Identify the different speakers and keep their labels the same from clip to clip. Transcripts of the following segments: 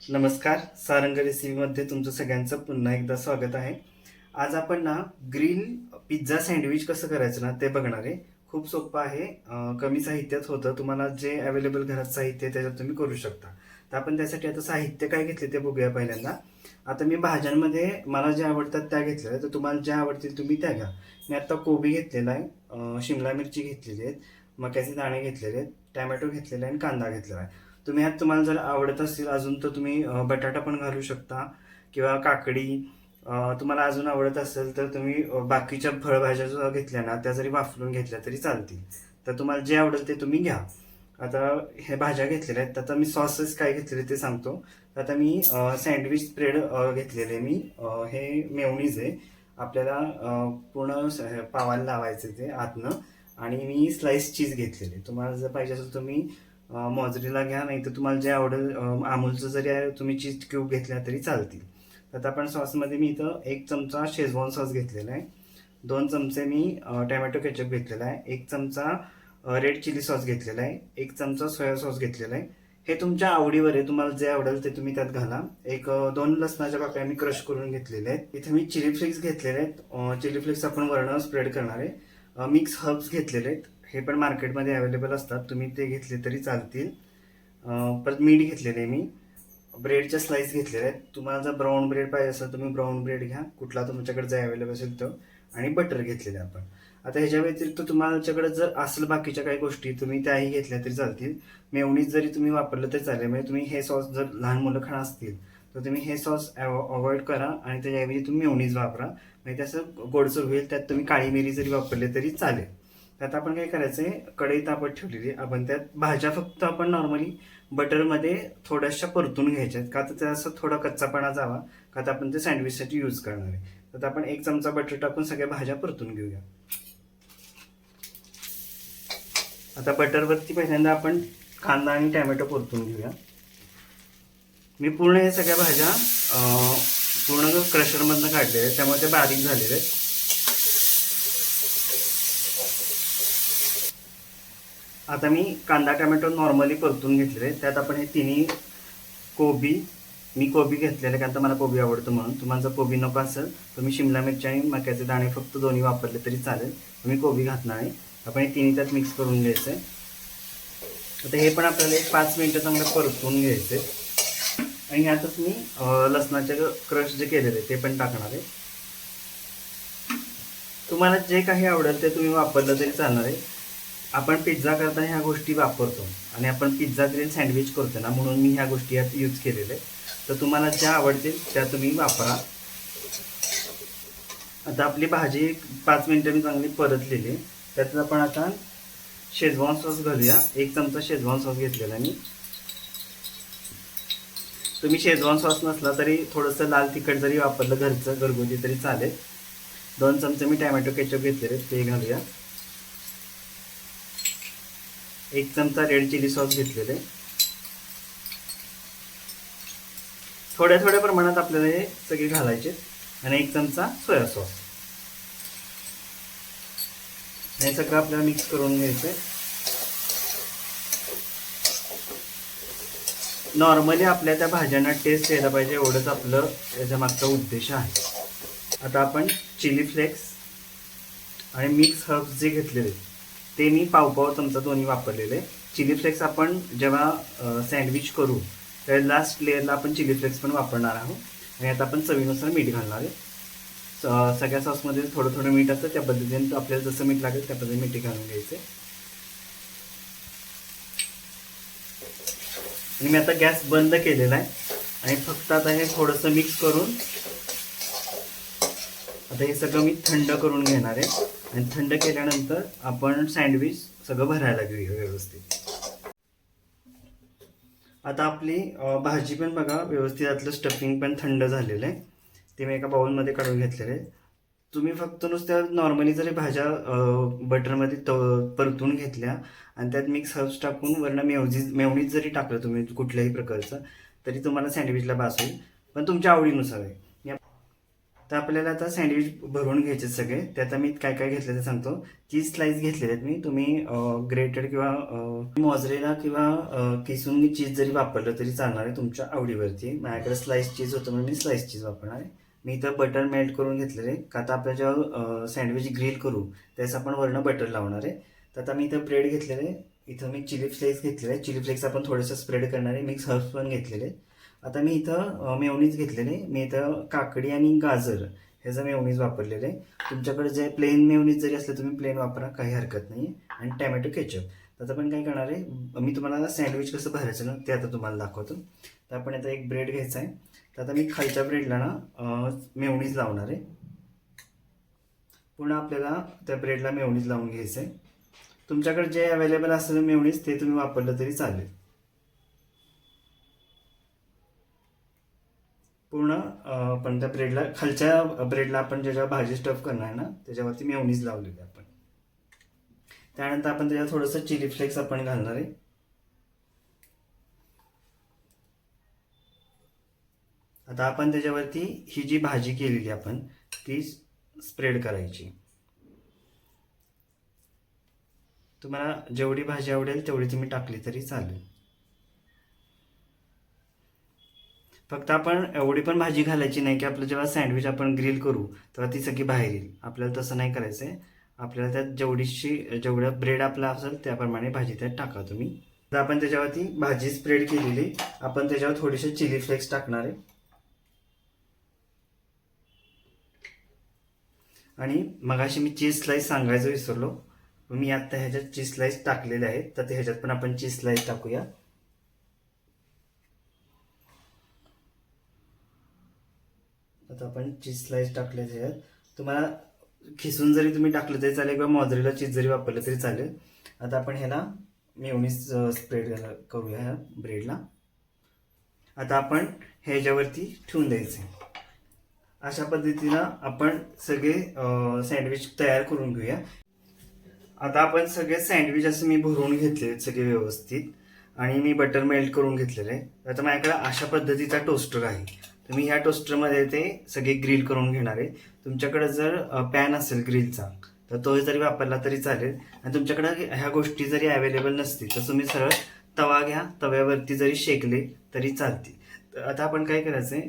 Speaker 1: नमस्कार. सारंग रेसिपीमध्ये तुमचं सगळ्यांचं पुन्हा एकदा स्वागत आहे. आज आपण ना ग्रिल पिझ्झा सँडविच कसं करायचं ना ते बघणार आहे. खूप सोपं आहे. कमी साहित्यात होतं. तुम्हाला जे अवेलेबल घरात साहित्य आहे त्याच्यात तुम्ही करू शकता. तर आपण त्यासाठी आता साहित्य काय घेतले ते बघूया पहिल्यांदा. आता मी भाज्यांमध्ये मला ज्या आवडतात त्या घेतलेल्या, तर तुम्हाला ज्या आवडतील तुम्ही त्या घ्या. मी आता कोबी घेतलेला आहे, शिमला मिरची घेतलेली आहेत, मक्याचे दाणे घेतलेले आहेत, टॅमॅटो घेतलेला आहे आणि कांदा घेतलेला आहे. तुम्ही ह्यात तुम्हाला जर आवडत असेल अजून तर तुम्ही बटाटा पण घालू शकता किंवा काकडी. तुम्हाला अजून आवडत असेल तर तुम्ही बाकीच्या फळभाज्या जर घेतल्या ना त्या जरी वाफरून घेतल्या तरी चालतील. तर तुम्हाला जे आवडेल ते तुम्ही घ्या. आता हे भाज्या घेतलेल्या आहेत. आता मी सॉसेस काय घेतलेले ते सांगतो. आता मी सँडविच ब्रेड घेतलेले मी. हे मेयोनीज आहे. आपल्याला पूर्ण पावाला लावायचं ते आतनं. आणि मी स्लाइस चीज घेतलेले. तुम्हाला जर पाहिजे असेल तुम्ही मॉझरेला घ्या, नाही तर तुम्हाला जे आवडेल अमूलचं जरी तुम्ही चीज क्यूब घेतल्या तरी चालतील. तर आपण सॉसमध्ये मी इथं 1 चमचा शेजवान सॉस घेतलेला आहे, 2 चमचे मी टॅमॅटो केचप घेतलेला आहे, 1 चमचा रेड चिली सॉस घेतलेला आहे, 1 चमचा सोया सॉस घेतलेला आहे. हे तुमच्या आवडीवर आहे, तुम्हाला जे आवडेल ते तुम्ही त्यात घाला. 2 लसणाच्या पाकळ्या मी क्रश करून घेतलेल्या आहेत. इथे मी चिली फ्लेक्स घेतलेले आहेत. चिली फ्लेक्स आपण वरनं स्प्रेड करणार आहे. मिक्स हर्ब्स घेतलेले आहेत. हे पण मार्केटमध्ये अवेलेबल असतात, तुम्ही ते घेतले तरी चालतील. परत मीठ घेतलेले आहे मी. ब्रेडच्या स्लाइस घेतलेल्या आहेत. तुम्हाला जर ब्राऊन ब्रेड पाहिजे असेल तुम्ही ब्राऊन ब्रेड घ्या, कुठला तुमच्याकडे जे अवेलेबल असेल तो. आणि बटर घेतलेले आपण. आता ह्याच्या व्यतिरिक्त तुमच्याकडे जर असेल बाकीच्या काही गोष्टी तुम्ही त्याही घेतल्या तरी चालतील. मेयोनीज जरी तुम्ही वापरलं तरी चालेल. म्हणजे तुम्ही हे सॉस जर लहान मुलं खाणार असतील तर तुम्ही हे सॉस अवॉइड करा आणि त्याच्याऐवजी तुम्ही मेयोनीज वापरा. म्हणजे त्याचं गोडसर होईल. त्यात तुम्ही काळी मिरी जरी वापरले तरी चालेल. त्यात आपण काय करायचंय, कढई तापत ठेवलेली आपण त्यात भाज्या फक्त आपण नॉर्मली बटरमध्ये थोड्याशा परतून घ्यायच्यात, का तर त्याचा थोडा कच्चापणा जावा, का तर आपण ते सँडविचसाठी यूज करणार आहे. तर आपण 1 चमचा बटर टाकून सगळ्या भाज्या परतून घेऊया. आता बटरवरती पहिल्यांदा आपण कांदा आणि टॅमॅटो परतून घेऊया. मी पूर्ण हे सगळ्या भाज्या पूर्ण क्रशरमधनं काढलेल्या आहेत, त्यामुळे ते बारीक झालेले आहेत. आता मी कांदा टोमॅटो नॉर्मली परतून घेतलेले. त्यात आपण हे तिन्ही कोबी, मी कोबी घेतलेले कारण मला कोबी आवडतो म्हणून. तुम्हाला जर कोबी नको असेल तर मी शिमला मिरची आणि मक्याचे दाणे फक्त दोन्ही वापरले तरी चालेल. मी कोबी घातणार आहे. आपण हे तिन्ही त्यात मिक्स करून घ्यायचं आहे. आता हे पण आपल्याला 5 मिनिटं चांगलं परतून घ्यायचे. आणि ह्यातच मी लसणाचे क्रश जे केलेले ते पण टाकणार आहे. तुम्हाला जे काही आवडेल ते तुम्ही वापरलं तरी चालणार आहे. आपण पिझ्झा करताना ह्या गोष्टी वापरतो आणि आपण पिझ्झा ग्रिल सँडविच करतो ना, म्हणून मी ह्या गोष्टी यात यूज केलेल्या. तर तुम्हाला ज्या आवडतील त्या तुम्ही वापरा. आता आपली भाजी 5 मिनिटं मी चांगली परतलेली. त्यात आपण आता शेजवान सॉस घालूया. 1 चमचा शेजवान सॉस घेतलेला मी. तुम्ही शेजवान सॉस नसला तरी थोडंसं लाल तिखट जरी वापरलं घरचं घरगुती तरी चालेल. 2 चमचे मी टॅमॅटो केचप घेतलेले ते घालूया. 1 चमचा रेड चिली सॉस घेतलेले. थोड्या थोड्या प्रमाणात आपल्याला हे सगळे घालायचे. आणि 1 चमचा सोया सॉस. हे सगळं आपल्याला मिक्स करून घ्यायचं. नॉर्मली आपल्या त्या भाज्यांना टेस्ट यायला पाहिजे एवढंच आपलं याच्या मागचा उद्देश आहे. आता आपण चिली फ्लेक्स आणि मिक्स हर्ब्स जे घेतलेले ते मी पाव चमचा दोन्ही वापरलेले. चिली फ्लेक्स आपण जेव्हा सँडविच करू त्या लास्ट लेअरला आपण चिली फ्लेक्स पण वापरणार आहोत. आणि आता आपण चवीनुसार मीठ घालणार आहे. सगळ्या सॉसमध्ये थोडं थोडं मीठ असतं, त्या पद्धतीने आपल्याला जसं मीठ लागेल त्या पद्धतीने मीठ घालून घ्यायचे. आणि मी आता गॅस बंद केलेला आहे आणि फक्त आता हे थोडंसं मिक्स करून आता हे सगळं मी थंड करून घेणार आहे. आणि थंड केल्यानंतर आपण सँडविच सगळं भरायला घेऊया व्यवस्थित. आता आपली भाजी पण बघा व्यवस्थित, आतलं स्टफिंग पण थंड झालेलं आहे. ते मी एका बाउलमध्ये काढून घेतलेले आहे. तुम्ही फक्त नुसत्या नॉर्मली जरी भाज्या बटरमध्ये परतून घेतल्या आणि त्यात मिक्स हर्ब्स टाकून वरनं मेयोनीज जरी टाकलं तुम्ही कुठल्याही प्रकारचं तरी तुम्हाला सँडविचला बास होईल. पण तुमच्या आवडीनुसार आहे. तर आपल्याला आता सँडविच भरून घ्यायचे सगळे. ते आता मी काय काय घेतलं ते सांगतो. चीज स्लाइस घेतलेले आहेत मी. तुम्ही ग्रेटेड किंवा मॉझरेला किंवा किसून चीज जरी वापरलं तरी चालणार आहे तुमच्या आवडीवरती. माझ्याकडे स्लाइस चीज होतं म्हणून मी स्लाइस चीज वापरणार आहे. मी इथं बटर मेल्ट करून घेतलेले, का आता आपल्या जेव्हा सँडविच ग्रिल करू त्यावेळेस आपण वरनं बटर लावणार आहे. तर आता मी इथं ब्रेड घेतलेले, इथं मी चिली फ्लेक्स घेतलेले आहे. चिली फ्लेक्स आपण थोडंसं स्प्रेड करणारे. मिक्स हर्ब्स पण घेतलेले. आता मी इथं मेयोनीज घेतलेले. मी इथं काकडी आणि गाजर ह्याचं मेयोनीज वापरलेलं आहे. तुमच्याकडे जे प्लेन मेयोनीज जरी असलं तुम्ही प्लेन वापरा, काही हरकत नाही. आणि टॅमॅटो केचप. तर आता आपण काय करणार आहे, मी तुम्हाला सँडविच कसं भरायचं ना ते आता तुम्हाला दाखवतो. तर आपण आता एक ब्रेड घ्यायचा आहे. तर आता मी खालच्या ब्रेडला ना मेयोनीज लावणार आहे. पुन्हा आपल्याला त्या ब्रेडला मेयोनीज लावून घ्यायचं आहे. तुमच्याकडे जे अवेलेबल असेल मेयोनीज ते तुम्ही वापरलं तरी चालेल. पूर्ण आपण त्या ब्रेडला, खालच्या ब्रेडला आपण ज्याच्यावर भाजी स्टफ करणार आहे ना त्याच्यावरती मेयोनीज लावलेली आपण. त्यानंतर आपण त्याच्यावर थोडंसं चिली फ्लेक्स आपण घालणार आहे. आता आपण त्याच्यावरती ही जी भाजी केलेली आपण ती स्प्रेड करायची. तुम्हाला जेवढी भाजी आवडेल तेवढी तुम्ही टाकली तरी चालेल. फक्त आपण एवढी पण भाजी घालायची नाही की आपलं जेव्हा सँडविच आपण ग्रिल करू तेव्हा ती सगळी बाहेर येईल. आपल्याला तसं नाही करायचं आहे. आपल्याला त्यात जेवढं ब्रेड आपला असेल त्याप्रमाणे भाजी त्यात टाका तुम्ही. तर आपण त्याच्यावरती भाजी स्प्रेड केलेली, आपण त्याच्यावर थोडेसे चिली फ्लेक्स टाकणार आहे. आणि मगाशी मी चीज स्लाइस सांगायचं विसरलो, मी आता ह्याच्यात चीज स्लाइस टाकलेले आहेत. तर ते ह्याच्यात पण आपण चीज स्लाइस टाकूया. आता आपण चीज स्लाइस टाकले त्याच्यात. तुम्हाला खिसून जरी तुम्ही टाकलं तरी चालेल किंवा मॉझरेला चीज जरी वापरलं तरी चालेल. आता आपण ह्याला मेयोनीज स्प्रेड करूया ह्या ब्रेडला. आता आपण ह्याच्यावरती ठेवून द्यायचे. अशा पद्धतीनं आपण सगळे सँडविच तयार करून घेऊया. आता आपण सगळे सँडविच असं मी भरून घेतले सगळे व्यवस्थित, आणि मी बटर मेल्ट करून घेतलेलं आहे. आता माझ्याकडे अशा पद्धतीचा टोस्टर आहे. तर मी ह्या टोस्टरमध्ये ते सगळे ग्रिल करून घेणार आहे. तुमच्याकडे जर पॅन असेल ग्रिलचा तर तो जरी वापरला तरी चालेल. आणि तुमच्याकडे ह्या गोष्टी जरी अवेलेबल नसतील तर तुम्ही सरळ तवा घ्या, तव्यावरती जरी शेकले तरी चालते. तर आता आपण काय करायचं आहे,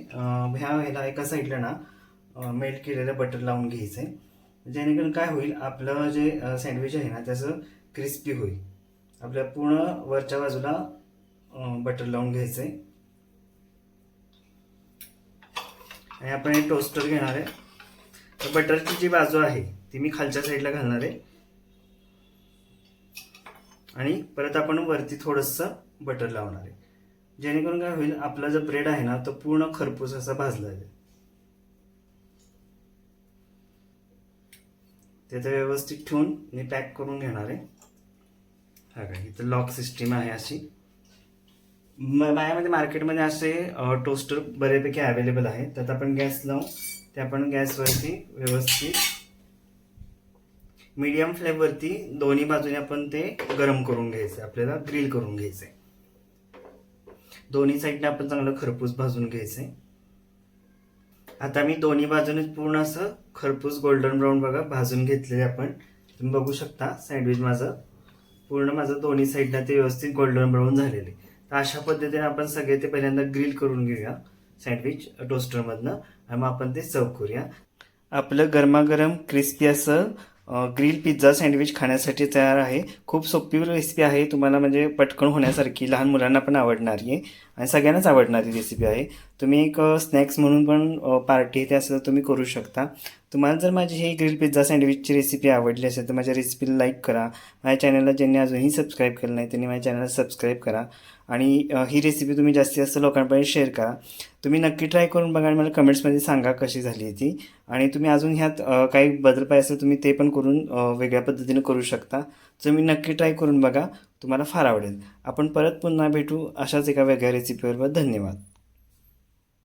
Speaker 1: ह्याला एका साईडला ना मेल्ट केलेलं बटर लावून घ्यायचं आहे. जेणेकरून काय होईल, आपलं जे सँडविच आहे ना त्याचं क्रिस्पी होईल. आपल्या पूर्ण वरच्या बाजूला बटर लावून घ्यायचं आहे. आणि आपण एक टोस्टर घेणार आहे. तर बटरची जी बाजू आहे ती मी खालच्या साईडला घालणार आहे. आणि परत आपण वरती थोडंसं बटर लावणार आहे. जेणेकरून काय होईल, आपला जो ब्रेड आहे ना तो पूर्ण खरपूस असा भाजला जाईल. ते व्यवस्थित ठेवून मी पॅक करून घेणार आहे. हा काय, इथं लॉक सिस्टीम आहे अशी. माझ्यामध्ये मार्केटमध्ये असे टोस्टर बऱ्यापैकी अवेलेबल आहे. तर आपण गॅस लावून ते आपण गॅसवरती व्यवस्थित मीडियम फ्लेमवरती दोन्ही बाजूने आपण ते गरम करून घ्यायचं. आपल्याला ग्रिल करून घ्यायचंय. दोन्ही साईडने आपण चांगलं खरपूस भाजून घ्यायचंय. आता मी दोन्ही बाजूने पूर्ण असं खरपूस गोल्डन ब्राऊन बघा भाजून घेतलेले आपण. तुम्ही बघू शकता सँडविच माझं दोन्ही साईडला ते व्यवस्थित गोल्डन ब्राऊन झालेले. तर अशा पद्धतीने आपण सगळे ते पहिल्यांदा ग्रिल करून घेऊया सँडविच टोस्टरमधनं, आणि मग आपण ते सर्व करूया. आपलं गरमागरम क्रिस्पी असं ग्रिल पिझ्झा सँडविच खाण्यासाठी तयार आहे. खूप सोपी रेसिपी आहे. तुम्हाला म्हणजे पटकन होण्यासारखी, लहान मुलांना पण आवडणारी आहे आणि सगळ्यांनाच आवडणारी रेसिपी आहे. तुम्ही एक स्नॅक्स म्हणून पण पार्टी ते असं तुम्ही करू शकता. तुम्हाला जर माझी ही ग्रिल पिझ्झा सँडविचची रेसिपी आवडली असेल तर माझ्या रेसिपीला लाईक करा. माझ्या चॅनलला ज्यांनी अजूनही सबस्क्राईब केलं नाही त्यांनी माझ्या चॅनलला सबस्क्राईब करा. आणि ही रेसिपी तुम्ही जास्तीत जास्त लोकांपर्यंत शेअर करा. तुम्ही नक्की ट्राय करून बघा आणि मला कमेंट्समध्ये सांगा कशी झाली ती. आणि तुम्ही अजून ह्यात काही बदल पाहिजे असेल तुम्ही ते पण करून वेगळ्या पद्धतीने करू शकता. तुम्ही नक्की ट्राय करून बघा, तुम्हाला फार आवडेल. आपण परत पुन्हा भेटू अशाच एका वेगळ्या रेसिपीवर. धन्यवाद.